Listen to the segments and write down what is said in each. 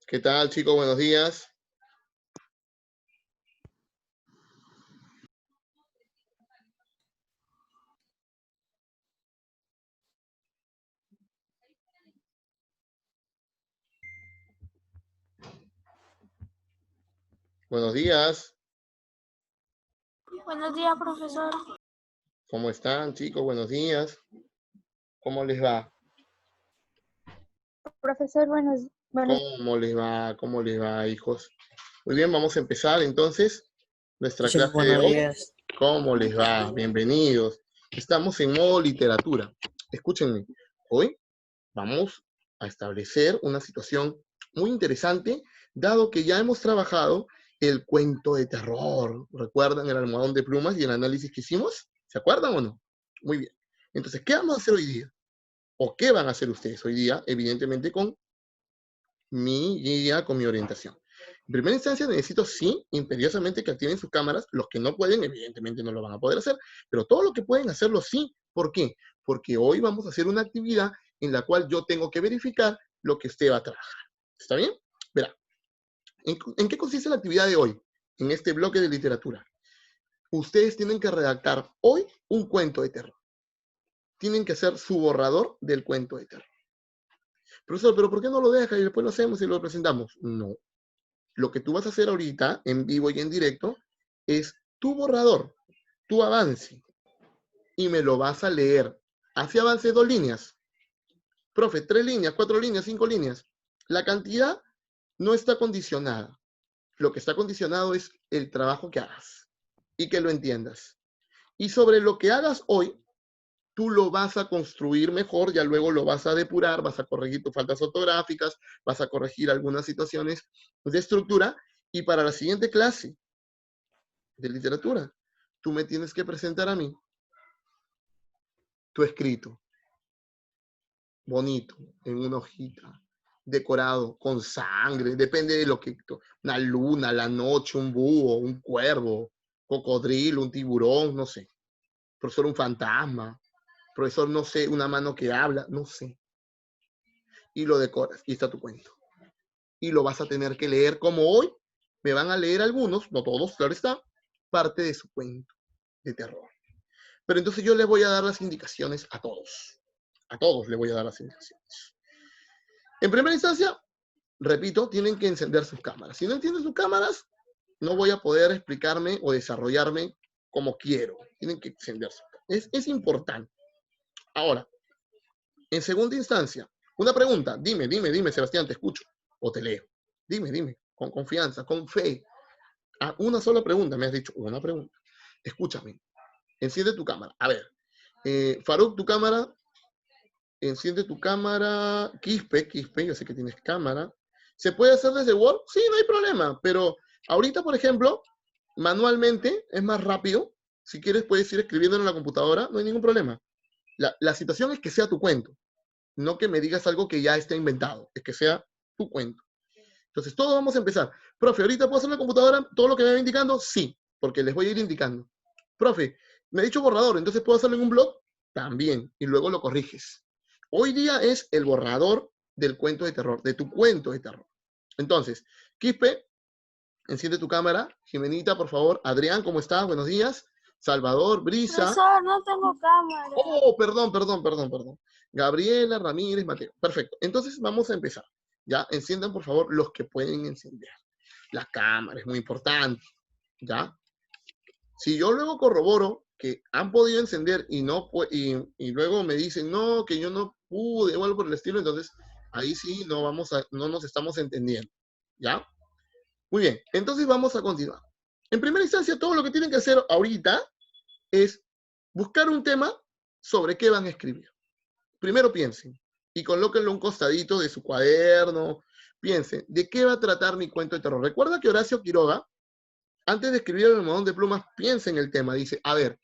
¿Qué tal, chicos? Buenos días. Buenos días. Buenos días, profesor. ¿Cómo están, chicos? Buenos días. ¿Cómo les va? Profesor, ¿Cómo les va? ¿Cómo les va, hijos? Muy bien, vamos a empezar entonces nuestra Sí, clase de buenos hoy. días. ¿Cómo les va? Bienvenidos. Estamos en modo literatura. Escúchenme, hoy vamos a establecer una situación muy interesante, dado que ya hemos trabajado el cuento de terror. ¿Recuerdan el almohadón de plumas y el análisis que hicimos? ¿Se acuerdan o no? Muy bien. Entonces, ¿qué vamos a hacer hoy día? ¿O qué van a hacer ustedes hoy día? Evidentemente con mi guía, con mi orientación. En primera instancia, necesito, sí, imperiosamente que activen sus cámaras. Los que no pueden, evidentemente no lo van a poder hacer, pero todo lo que pueden hacerlo, sí. ¿Por qué? Porque hoy vamos a hacer una actividad en la cual yo tengo que verificar lo que usted va a trabajar. ¿Está bien? Verá, ¿en qué consiste la actividad de hoy? En este bloque de literatura. Ustedes tienen que redactar hoy un cuento de terror. Tienen que hacer su borrador del cuento de terror. Profesor, ¿pero por qué no lo deja y después lo hacemos y lo presentamos? No. Lo que tú vas a hacer ahorita, en vivo y en directo, es tu borrador, tu avance, y me lo vas a leer. Así avance 2 líneas. Profe, 3 líneas, 4 líneas, 5 líneas. La cantidad no está condicionada. Lo que está condicionado es el trabajo que hagas y que lo entiendas. Y sobre lo que hagas hoy, tú lo vas a construir mejor, ya luego lo vas a depurar, vas a corregir tus faltas ortográficas, vas a corregir algunas situaciones de estructura, y para la siguiente clase de literatura, tú me tienes que presentar a mí tu escrito, bonito, en una hojita, decorado, con sangre, depende de lo que, una luna, la noche, un búho, un cuervo, cocodrilo, un tiburón, no sé, profesor, un fantasma, profesor, no sé, una mano que habla, no sé, y lo decoras, y está tu cuento. Y lo vas a tener que leer como hoy me van a leer algunos, no todos, claro está, parte de su cuento de terror. Pero entonces yo les voy a dar las indicaciones a todos. A todos les voy a dar las indicaciones. En primera instancia, repito, tienen que encender sus cámaras. Si no encienden sus cámaras, no voy a poder explicarme o desarrollarme como quiero. Tienen que encender sus cámaras. Es importante. Ahora, en segunda instancia, una pregunta. Dime, Sebastián, te escucho. O te leo. Dime, con confianza, con fe. Ah, una sola pregunta, me has dicho. Una pregunta. Escúchame. Enciende tu cámara. A ver. Faruk, tu cámara. Enciende tu cámara. Quispe, yo sé que tienes cámara. ¿Se puede hacer desde Word? Sí, no hay problema. Pero ahorita, por ejemplo, manualmente es más rápido. Si quieres, puedes ir escribiendo en la computadora. No hay ningún problema. La situación es que sea tu cuento. No que me digas algo que ya está inventado. Es que sea tu cuento. Entonces, todos vamos a empezar. Profe, ¿ahorita puedo hacer en la computadora todo lo que me va indicando? Sí, porque les voy a ir indicando. Profe, me ha dicho borrador, entonces ¿puedo hacerlo en un blog? También, y luego lo corriges. Hoy día es el borrador del cuento de terror, de tu cuento de terror. Entonces, Quispe, enciende tu cámara. Jimenita, por favor. Adrián, ¿cómo estás? Buenos días. Salvador, Brisa. Profesor, no tengo cámara. Oh, perdón. Gabriela, Ramírez, Mateo. Perfecto. Entonces vamos a empezar. Ya, enciendan por favor los que pueden encender. La cámara es muy importante. ¿Ya? Si yo luego corroboro que han podido encender y no y luego me dicen no, que yo no pude o algo por el estilo, entonces ahí sí no nos estamos entendiendo. ¿Ya? Muy bien, entonces vamos a continuar. En primera instancia, todo lo que tienen que hacer ahorita es buscar un tema sobre qué van a escribir. Primero piensen y colóquenlo un costadito de su cuaderno. Piensen, ¿de qué va a tratar mi cuento de terror? Recuerda que Horacio Quiroga, antes de escribir el almohadón de plumas, piensa en el tema. Dice, a ver,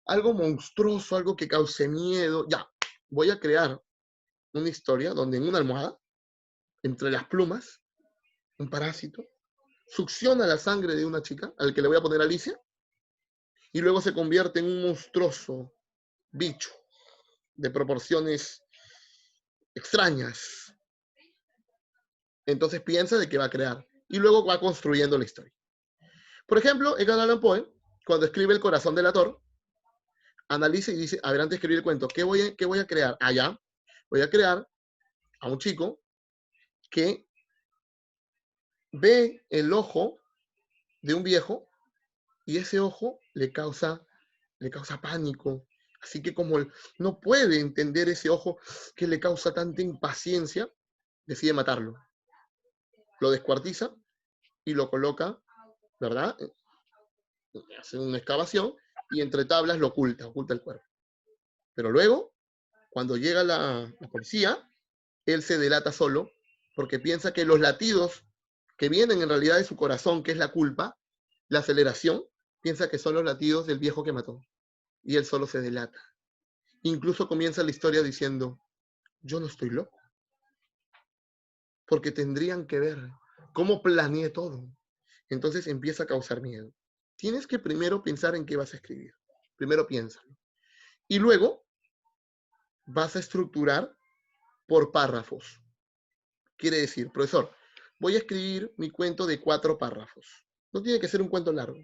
algo monstruoso, algo que cause miedo. Ya, voy a crear una historia donde en una almohada, entre las plumas, un parásito, succiona la sangre de una chica, al que le voy a poner Alicia, y luego se convierte en un monstruoso bicho de proporciones extrañas, Entonces piensa de qué va a crear. Y luego va construyendo la historia. Por ejemplo, Edgar Allan Poe, cuando escribe El corazón del ator, analiza y dice, a ver, antes de escribir el cuento, qué voy a crear? Allá voy a crear a un chico que ve el ojo de un viejo y ese ojo le causa pánico. Así que como no puede entender ese ojo que le causa tanta impaciencia, decide matarlo. Lo descuartiza y lo coloca, ¿verdad? Hace una excavación y entre tablas lo oculta el cuerpo. Pero luego, cuando llega la policía, él se delata solo porque piensa que los latidos que vienen en realidad de su corazón, que es la culpa, la aceleración, piensa que son los latidos del viejo que mató. Y él solo se delata. Incluso comienza la historia diciendo, yo no estoy loco, porque tendrían que ver cómo planeé todo. Entonces empieza a causar miedo. Tienes que primero pensar en qué vas a escribir. Primero piénsalo. Y luego vas a estructurar por párrafos. Quiere decir, profesor, voy a escribir mi cuento de 4 párrafos. No tiene que ser un cuento largo.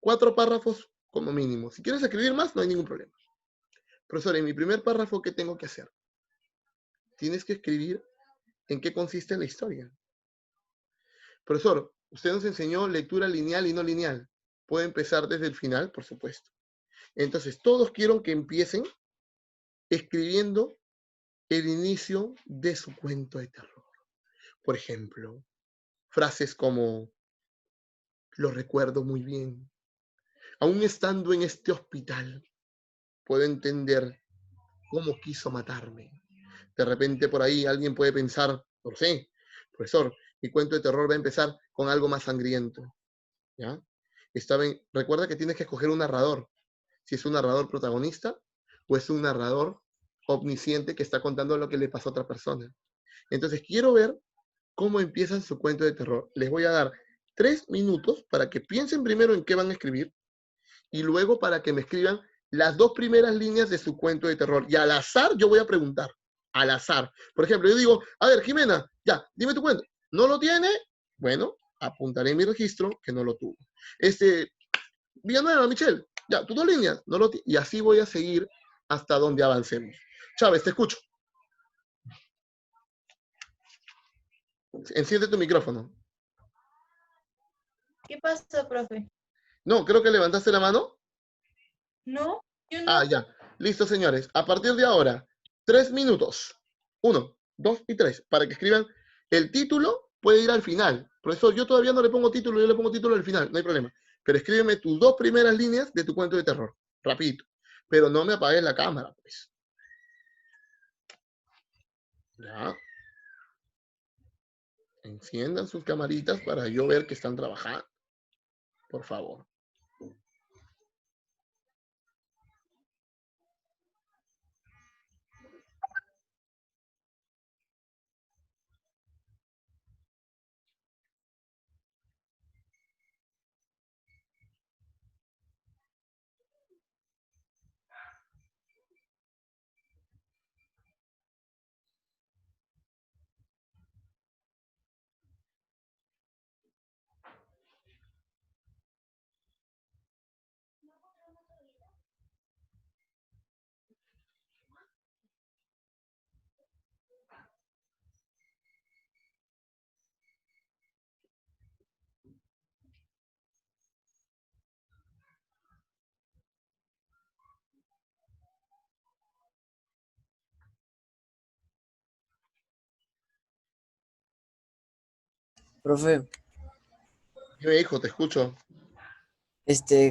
4 párrafos como mínimo. Si quieres escribir más, no hay ningún problema. Profesor, en mi primer párrafo, ¿qué tengo que hacer? Tienes que escribir en qué consiste la historia. Profesor, usted nos enseñó lectura lineal y no lineal. ¿Puede empezar desde el final? Por supuesto. Entonces, todos quiero que empiecen escribiendo el inicio de su cuento de terror. Por ejemplo, frases como, lo recuerdo muy bien. Aún estando en este hospital, puedo entender cómo quiso matarme. De repente por ahí alguien puede pensar, no sé, profesor, mi cuento de terror va a empezar con algo más sangriento. ¿Ya? Recuerda que tienes que escoger un narrador. Si es un narrador protagonista o es un narrador omnisciente que está contando lo que le pasó a otra persona. Entonces quiero ver cómo empiezan su cuento de terror. Les voy a dar 3 minutos para que piensen primero en qué van a escribir y luego para que me escriban las 2 primeras líneas de su cuento de terror. Y al azar yo voy a preguntar. Al azar. Por ejemplo, yo digo, a ver, Jimena, ya, dime tu cuento. ¿No lo tiene? Bueno, apuntaré en mi registro que no lo tuvo. Villanueva, Michelle, ya, tus 2 líneas. No lo y así voy a seguir hasta donde avancemos. Chávez, te escucho. Enciende tu micrófono. ¿Qué pasa, profe? No, creo que levantaste la mano. No, yo Ah, no. ya. Listo, señores. A partir de ahora, 3 minutos. 1, 2 y 3. Para que escriban el título, puede ir al final. Profesor, yo todavía no le pongo título, yo le pongo título al final, no hay problema. Pero escríbeme tus 2 primeras líneas de tu cuento de terror. Rapidito. Pero no me apagues la cámara, pues. Ya. Enciendan sus camaritas para yo ver que están trabajando. Por favor. Profe, Dime, hijo, te escucho.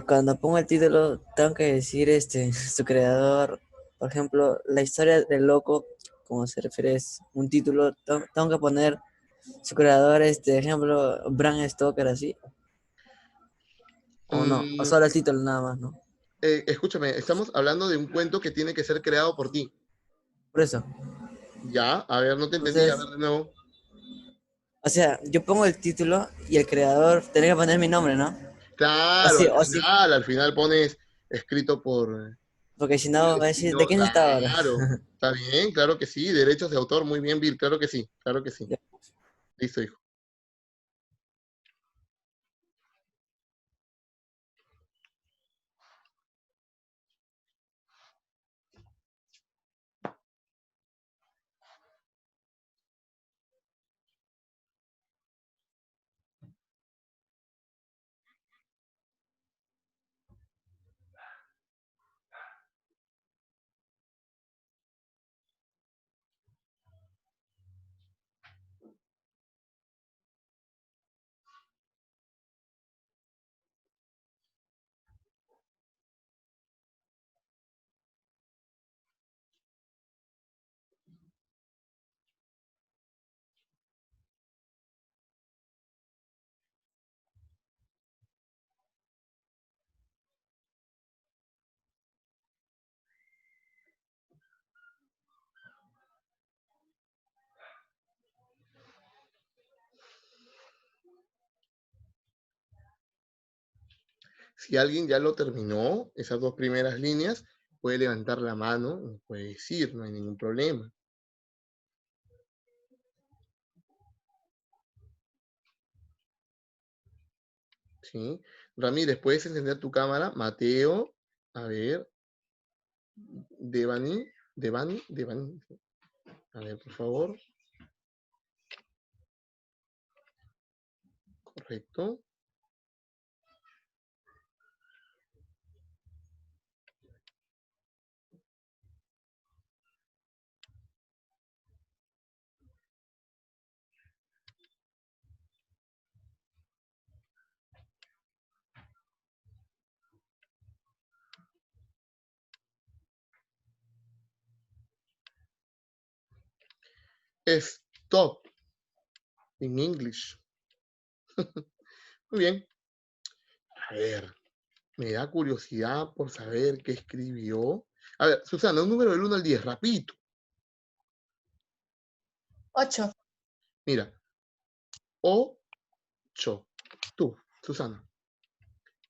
cuando pongo el título, tengo que decir, su creador, por ejemplo, la historia del loco, como se refiere es un título, tengo que poner su creador, ejemplo, Bram Stoker, así, o no, o Mm, solo el título nada más, ¿no? escúchame, estamos hablando de un cuento que tiene que ser creado por ti. Por eso, Ya, a ver, no te entendí, a ver entonces, de nuevo. o sea, yo pongo el título y el creador, tiene que poner mi nombre, ¿no? Claro, O sí, al final pones escrito por porque si no, va a decir, ¿de Celestino, quién está ahora? claro, está bien, claro que sí, derechos de autor, muy bien, Bill, claro que sí, claro que sí. Listo, hijo. Si alguien ya lo terminó, esas dos primeras líneas, puede levantar la mano, y puede decir, no hay ningún problema. ¿Sí? Ramírez, ¿puedes encender tu cámara? Mateo, a ver. Devani. A ver, por favor. Correcto. Stop. En English. Muy bien. A ver, me da curiosidad por saber qué escribió. A ver, Susana, un número del 1 al 10, rapidito. 8. Mira. 8. Tú, Susana.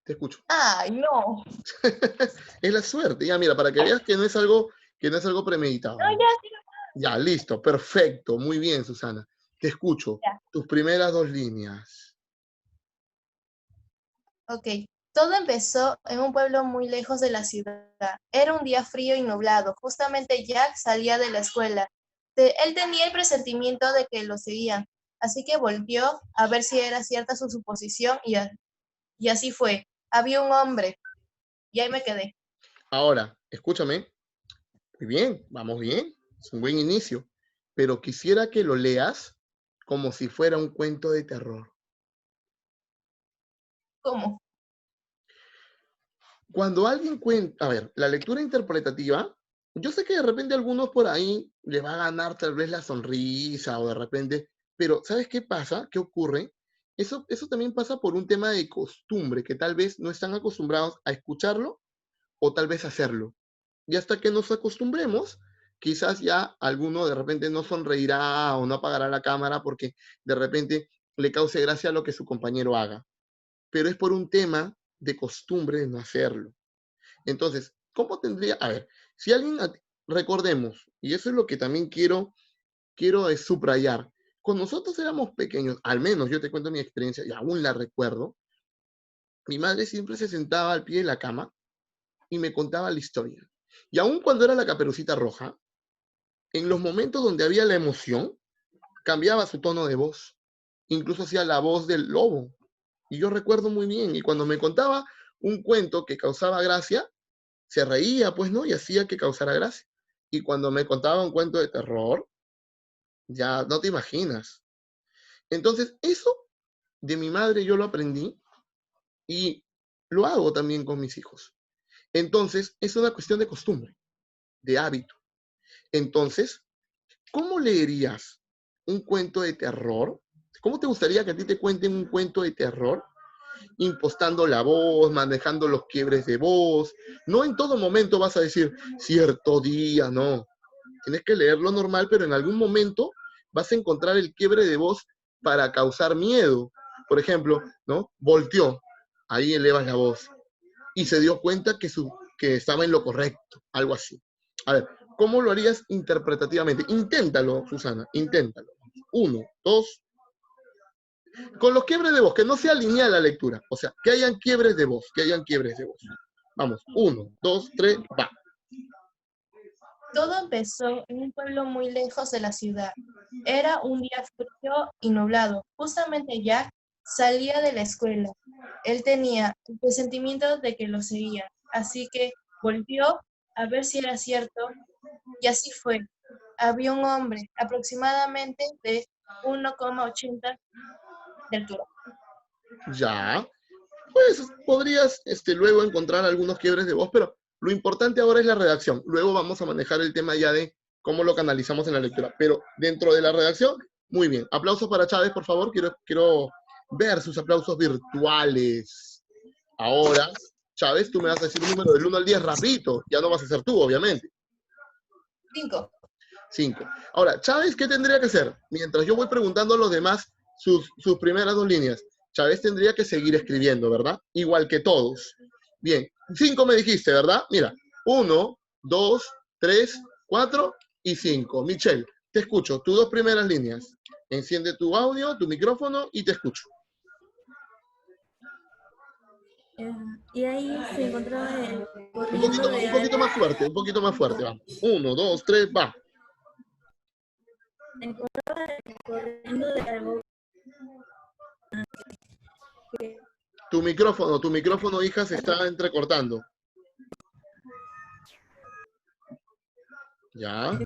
Te escucho. Ay, no. Es la suerte. Ya, mira, para que veas que no es algo premeditado. No, ya, sí. Ya, listo, perfecto. Muy bien, Susana. Te escucho. Ya. Tus primeras dos líneas. Ok. Todo empezó en un pueblo muy lejos de la ciudad. Era un día frío y nublado. Justamente Jack salía de la escuela. Él tenía el presentimiento de que lo seguían, así que volvió a ver si era cierta su suposición y así fue. Había un hombre y ahí me quedé. Ahora, escúchame. Muy bien, vamos bien. Es un buen inicio. Pero quisiera que lo leas como si fuera un cuento de terror. ¿Cómo? Cuando alguien cuenta, a ver, la lectura interpretativa, yo sé que de repente a algunos por ahí le va a ganar tal vez la sonrisa o de repente, pero ¿sabes qué pasa? ¿Qué ocurre? Eso también pasa por un tema de costumbre, que tal vez no están acostumbrados a escucharlo o tal vez hacerlo. Y hasta que nos acostumbremos, quizás ya alguno de repente no sonreirá o no apagará la cámara porque de repente le cause gracia lo que su compañero haga. Pero es por un tema de costumbre de no hacerlo. Entonces, ¿cómo tendría? A ver, si alguien, recordemos, y eso es lo que también quiero subrayar, cuando nosotros éramos pequeños, al menos yo te cuento mi experiencia y aún la recuerdo, mi madre siempre se sentaba al pie de la cama y me contaba la historia. Y aún cuando era la Caperucita Roja, en los momentos donde había la emoción, cambiaba su tono de voz, incluso hacía la voz del lobo. Y yo recuerdo muy bien, y cuando me contaba un cuento que causaba gracia, se reía, pues, ¿no? Y hacía que causara gracia. Y cuando me contaba un cuento de terror, ya no te imaginas. Entonces, eso de mi madre yo lo aprendí y lo hago también con mis hijos. Entonces, es una cuestión de costumbre, de hábito. Entonces, ¿cómo leerías un cuento de terror? ¿Cómo te gustaría que a ti te cuenten un cuento de terror? Impostando la voz, manejando los quiebres de voz. No en todo momento vas a decir, cierto día, no. Tienes que leerlo normal, pero en algún momento vas a encontrar el quiebre de voz para causar miedo. Por ejemplo, ¿no? Volteó, ahí elevas la voz. Y se dio cuenta que estaba en lo correcto, algo así. A ver, ¿cómo lo harías interpretativamente? Inténtalo, Susana, inténtalo. 1, 2, Con los quiebres de voz, que no sea lineal la lectura. O sea, que hayan quiebres de voz, que hayan quiebres de voz. Vamos, 1, 2, 3, va. Todo empezó en un pueblo muy lejos de la ciudad. Era un día frío y nublado. Justamente Jack salía de la escuela. Él tenía el presentimiento de que lo seguía, así que volvió a ver si era cierto, y así fue. Había un hombre aproximadamente de 1,80 de altura. Ya. Pues podrías luego encontrar algunos quiebres de voz, pero lo importante ahora es la redacción. Luego vamos a manejar el tema ya de cómo lo canalizamos en la lectura. Pero dentro de la redacción, muy bien. Aplausos para Chávez, por favor. Quiero ver sus aplausos virtuales. Ahora, Chávez, tú me vas a decir un número del 1 al 10 rapidito. Ya no vas a ser tú, obviamente. 5. 5. Ahora, Chávez, ¿qué tendría que hacer? Mientras yo voy preguntando a los demás sus primeras dos líneas. Chávez tendría que seguir escribiendo, ¿verdad? Igual que todos. Bien, 5 me dijiste, ¿verdad? Mira, 1, 2, 3, 4 y 5. Michelle, te escucho. Tus dos primeras líneas. Enciende tu audio, tu micrófono y te escucho. Y ahí se encontraba él Un corriendo de poquito más fuerte, un poquito más fuerte. Va. 1, 2, 3, va. corriendo de algo que Tu micrófono, hija, se está entrecortando. ¿Ya?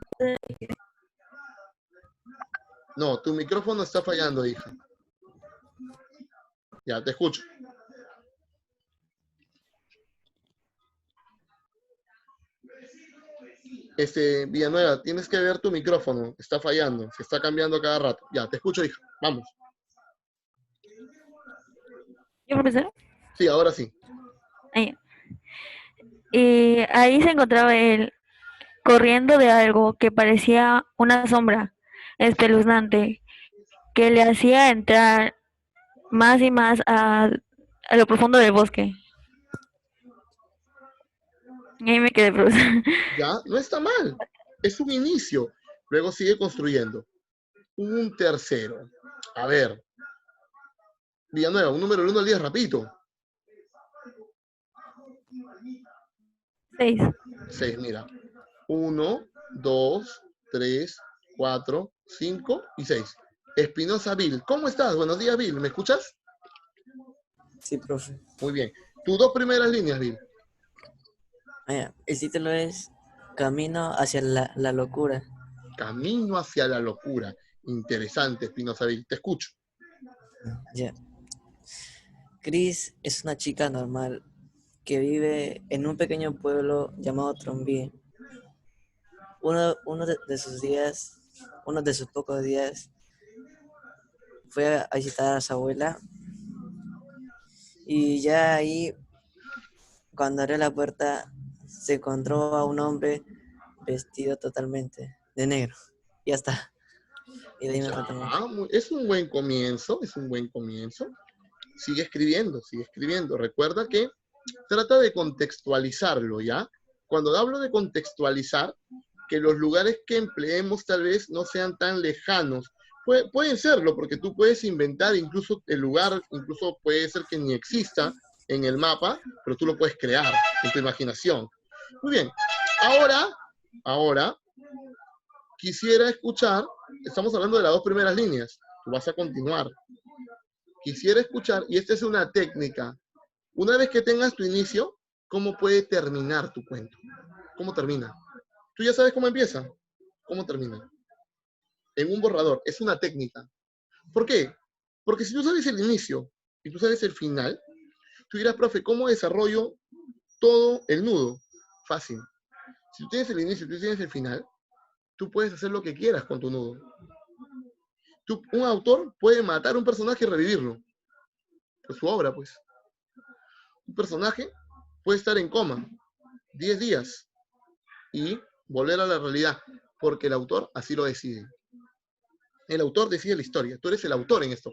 No, tu micrófono está fallando, hija. Ya, te escucho. Villanueva, tienes que ver tu micrófono. Está fallando, se está cambiando cada rato. Ya, te escucho, hija. Vamos. ¿Yo, profesor? Sí, ahora sí. Ahí. Y ahí se encontraba él corriendo de algo que parecía una sombra espeluznante que le hacía entrar más y más a lo profundo del bosque. Y ahí me quedé, profesor. Ya, no está mal. Es un inicio. Luego sigue construyendo. Un tercero. A ver. Villanueva, un número del 1 al 10, rapidito. 6. 6, mira. 1, 2, 3, 4, 5 y 6. Espinosa Bill. ¿Cómo estás? Buenos días, Bill. ¿Me escuchas? Sí, profe. Muy bien. Tus dos primeras líneas, Bill. El título es Camino hacia la locura. Camino hacia la locura. Interesante, Espinosa Bill. Te escucho. Ya. Chris es una chica normal que vive en un pequeño pueblo llamado Trombie. Uno de sus días, uno de sus pocos días, fue a visitar a su abuela y ya ahí, cuando abrió la puerta, se encontró a un hombre vestido totalmente de negro. Y ya está. Y de ahí me falta más. Es un buen comienzo, es un buen comienzo. Sigue escribiendo, sigue escribiendo. Recuerda que trata de contextualizarlo, ¿ya? Cuando hablo de contextualizar, que los lugares que empleemos tal vez no sean tan lejanos. Pueden serlo, porque tú puedes inventar incluso el lugar, incluso puede ser que ni exista en el mapa, pero tú lo puedes crear en tu imaginación. Muy bien. Ahora, quisiera escuchar, estamos hablando de las dos primeras líneas, tú vas a continuar. Quisiera escuchar, y esta es una técnica, una vez que tengas tu inicio, ¿cómo puede terminar tu cuento? ¿Cómo termina? ¿Tú ya sabes cómo empieza? ¿Cómo termina? En un borrador. Es una técnica. ¿Por qué? Porque si tú sabes el inicio y tú sabes el final, tú dirás, profe, ¿cómo desarrollo todo el nudo? Fácil. Si tú tienes el inicio y tú tienes el final, tú puedes hacer lo que quieras con tu nudo. Un autor puede matar a un personaje y revivirlo. Es su obra, pues. Un personaje puede estar en coma 10 días y volver a la realidad, porque el autor así lo decide. El autor decide la historia. Tú eres el autor en esto.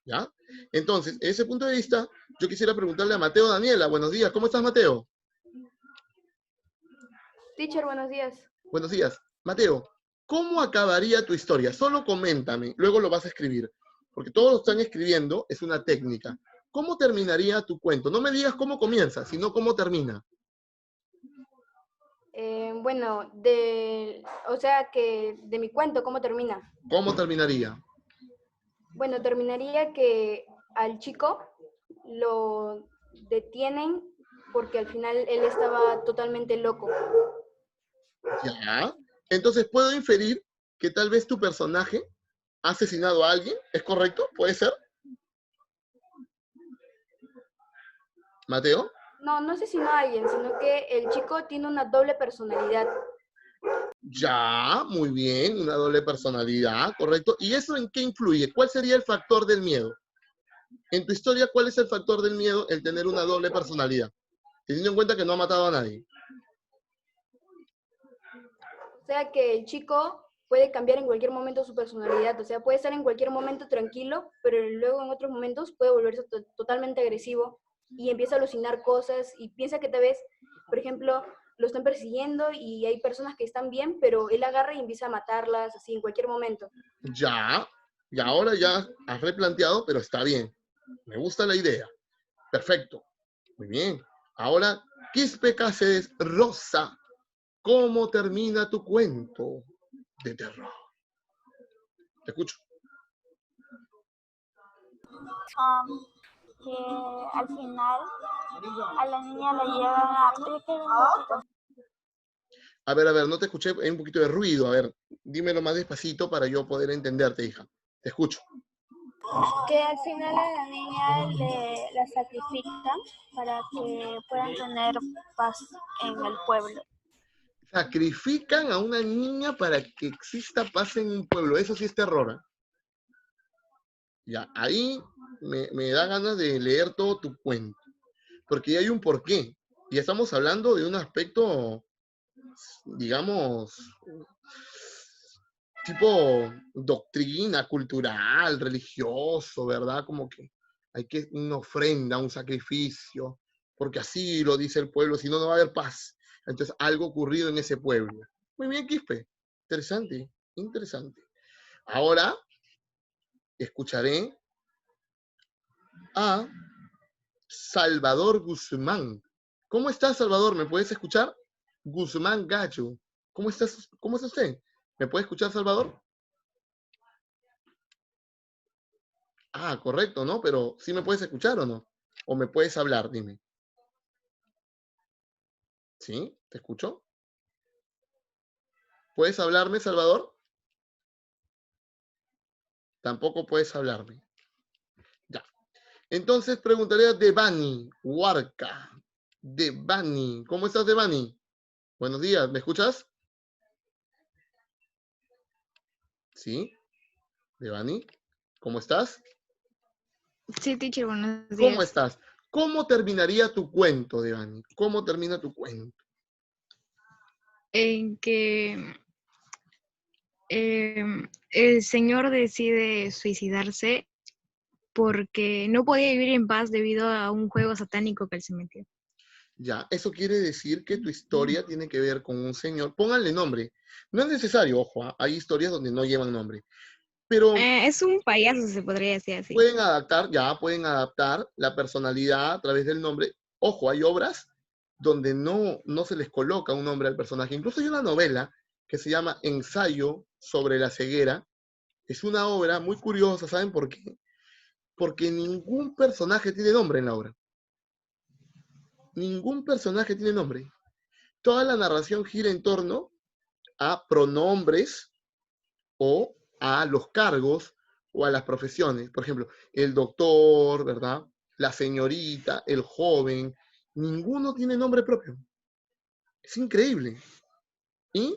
¿Ya? Entonces, desde ese punto de vista, yo quisiera preguntarle a Mateo Daniela. Buenos días. ¿Cómo estás, Mateo? Teacher, buenos días. Buenos días. Mateo, ¿cómo acabaría tu historia? Solo coméntame. Luego lo vas a escribir. porque todos lo están escribiendo, es una técnica. ¿Cómo terminaría tu cuento? No me digas cómo comienza, sino cómo termina. Bueno, o sea que de mi cuento, ¿cómo termina? ¿Cómo terminaría? Bueno, terminaría que al chico lo detienen porque al final él estaba totalmente loco. Ya. Entonces puedo inferir que tal vez tu personaje ha asesinado a alguien. ¿Es correcto? ¿Puede ser? ¿Mateo? No, no asesinó a alguien, sino que el chico tiene una doble personalidad. Ya, muy bien, una doble personalidad, correcto. ¿Y eso en qué influye? ¿Cuál sería el factor del miedo? En tu historia, ¿cuál es el factor del miedo? El tener una doble personalidad, teniendo en cuenta que no ha matado a nadie. O sea que el chico puede cambiar en cualquier momento su personalidad, o sea, puede estar en cualquier momento tranquilo, pero luego en otros momentos puede volverse totalmente agresivo y empieza a alucinar cosas y piensa que tal vez, por ejemplo, lo están persiguiendo y hay personas que están bien, pero él agarra y empieza a matarlas así en cualquier momento. Ya, y ahora ya has replanteado, pero está bien. Me gusta la idea. Perfecto. Muy bien. Ahora, Quispe Cáceres Rosa, ¿cómo termina tu cuento de terror? Te escucho. Que al final a la niña la llevan a... A ver, no te escuché, hay un poquito de ruido. A ver, dímelo más despacito para yo poder entenderte, hija. Te escucho. Que al final a la niña la sacrifican para que puedan tener paz en el pueblo. Sacrifican a una niña para que exista paz en un pueblo. Eso sí es terror, ¿eh? Ya, ahí me da ganas de leer todo tu cuento. Porque hay un porqué. Y estamos hablando de un aspecto, digamos, tipo doctrina cultural, religioso, ¿verdad? Como que hay que una ofrenda, un sacrificio, porque así lo dice el pueblo, si no, no va a haber paz. Entonces, algo ocurrido en ese pueblo. Muy bien, Quispe. Interesante, interesante. Ahora, escucharé a Salvador Guzmán. ¿Cómo estás, Salvador? ¿Me puedes escuchar? Guzmán Gallo. ¿Cómo estás? ¿Cómo está usted? ¿Me puede escuchar, Salvador? Ah, correcto, ¿no? Pero ¿sí me puedes escuchar o no? ¿O me puedes hablar? Dime. ¿Sí? ¿Te escucho? ¿Puedes hablarme, Salvador? Tampoco puedes hablarme. Ya. Entonces preguntaré a Devani Huarca. Devani. ¿Cómo estás, Devani? Buenos días. ¿Me escuchas? ¿Sí? Devani. ¿Cómo estás? Sí, teacher, buenos ¿Cómo días. estás? ¿Cómo terminaría tu cuento, Devani? ¿Cómo termina tu cuento? En que el señor decide suicidarse porque no podía vivir en paz debido a un juego satánico que él se metió. Ya, eso quiere decir que tu historia tiene que ver con un señor. Pónganle nombre. No es necesario, ojo, ¿ah? Hay historias donde no llevan nombre. Pero Es un payaso, se podría decir así. pueden adaptar la personalidad a través del nombre. Ojo, hay obras donde no se les coloca un nombre al personaje. Incluso hay una novela que se llama Ensayo sobre la ceguera. Es una obra muy curiosa, ¿saben por qué? Porque ningún personaje tiene nombre en la obra. Ningún personaje tiene nombre. Toda la narración gira en torno a pronombres o a los cargos o a las profesiones. Por ejemplo, el doctor, ¿verdad? La señorita, el joven. Ninguno tiene nombre propio. Es increíble. Y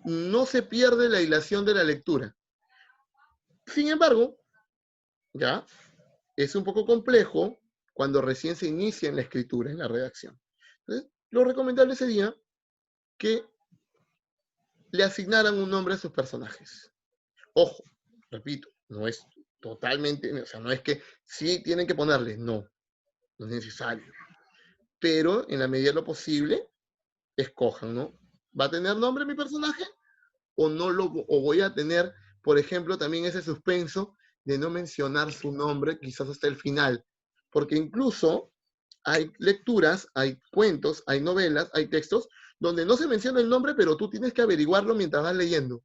no se pierde la hilación de la lectura. Sin embargo, ya, es un poco complejo cuando recién se inicia en la escritura, en la redacción. Entonces, lo recomendable sería que le asignaran un nombre a sus personajes. Ojo, repito, no es totalmente, o sea, no es que sí tienen que ponerle, no es necesario. Pero en la medida de lo posible, escojan, ¿no? ¿Va a tener nombre mi personaje? O no lo, o voy a tener, por ejemplo, también ese suspenso de no mencionar su nombre, quizás hasta el final, porque incluso hay lecturas, hay cuentos, hay novelas, hay textos donde no se menciona el nombre, pero tú tienes que averiguarlo mientras vas leyendo.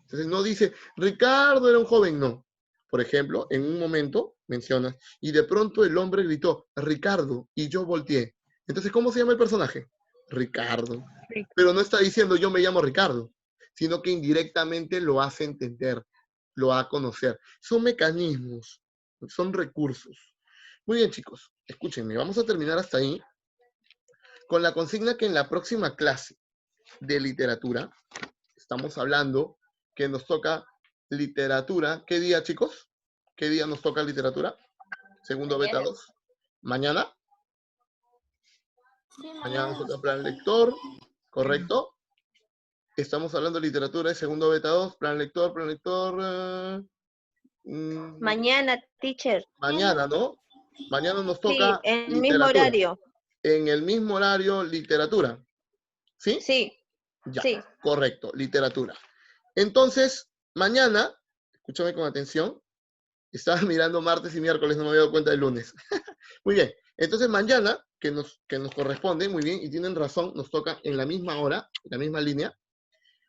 Entonces no dice, Ricardo era un joven, no. Por ejemplo, en un momento mencionas, y de pronto el hombre gritó, Ricardo, y yo volteé. Entonces, ¿cómo se llama el personaje? Ricardo. Pero no está diciendo yo me llamo Ricardo, sino que indirectamente lo hace entender, lo hace conocer. Son mecanismos, son recursos. Muy bien, chicos, escúchenme, vamos a terminar hasta ahí con la consigna que en la próxima clase de literatura, estamos hablando que nos toca literatura. ¿Qué día, chicos? ¿Qué día nos toca literatura? Segundo beta 2. ¿Mañana? Sí, Mañana nos mañana. toca plan lector, ¿correcto? Estamos hablando de literatura de segundo beta 2, plan lector, Mañana, teacher. mañana, ¿no? Mañana nos Sí, toca en el mismo literatura. horario. En el mismo horario, literatura. ¿Sí? Sí, Ya, sí. correcto, literatura. Entonces, mañana, escúchame con atención, estaba mirando martes y miércoles, no me había dado cuenta del lunes. Muy bien, entonces mañana, que nos corresponde, muy bien, y tienen razón, nos toca en la misma hora, en la misma línea.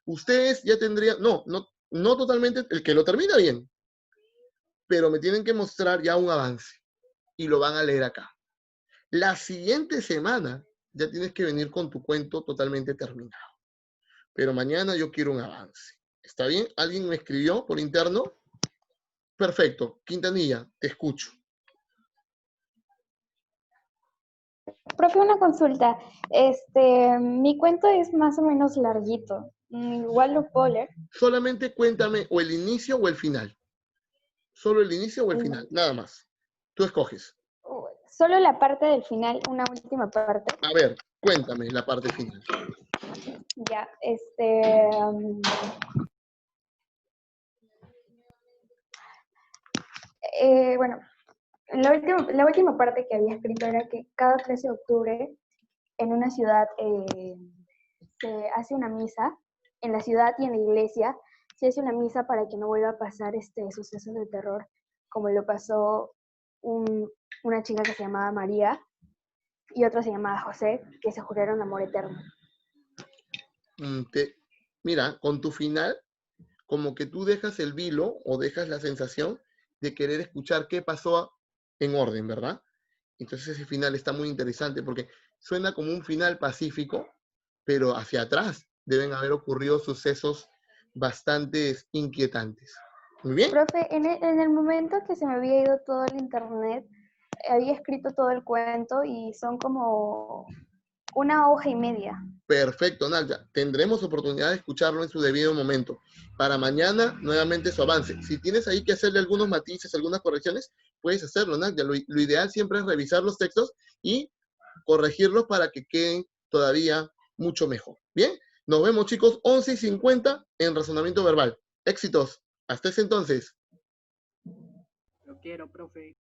Ustedes ya tendrían, no totalmente, el que lo termina bien, pero me tienen que mostrar ya un avance, y lo van a leer acá. La siguiente semana ya tienes que venir con tu cuento totalmente terminado. Pero mañana yo quiero un avance. ¿Está bien? ¿Alguien me escribió por interno? Perfecto. Quintanilla, te escucho. Profe, una consulta. Mi cuento es más o menos larguito. Igual lo puedo leer. Solamente cuéntame o el inicio o el final. Solo el inicio o el final, nada más. Tú escoges. Solo la parte del final, una última parte. A ver, cuéntame la parte final. Ya, bueno, la última parte que había escrito era que cada 13 de octubre en una ciudad se hace una misa, en la ciudad y en la iglesia se hace una misa para que no vuelva a pasar sucesos de terror, como lo pasó una chica que se llamaba María y otra se llamaba José, que se juraron amor eterno. Mira, con tu final, como que tú dejas el vilo o dejas la sensación de querer escuchar qué pasó en orden, ¿verdad? Entonces ese final está muy interesante porque suena como un final pacífico, pero hacia atrás deben haber ocurrido sucesos bastante inquietantes. Muy bien. Profe, en el momento que se me había ido todo el internet, había escrito todo el cuento y son como 1 hoja y media. Perfecto, Nadia. Tendremos oportunidad de escucharlo en su debido momento. Para mañana, nuevamente su avance. Si tienes ahí que hacerle algunos matices, algunas correcciones, puedes hacerlo, Nadia. Lo ideal siempre es revisar los textos y corregirlos para que queden todavía mucho mejor. Bien, nos vemos, chicos, 11:50 en razonamiento verbal. Éxitos. Hasta ese entonces. Lo quiero, profe.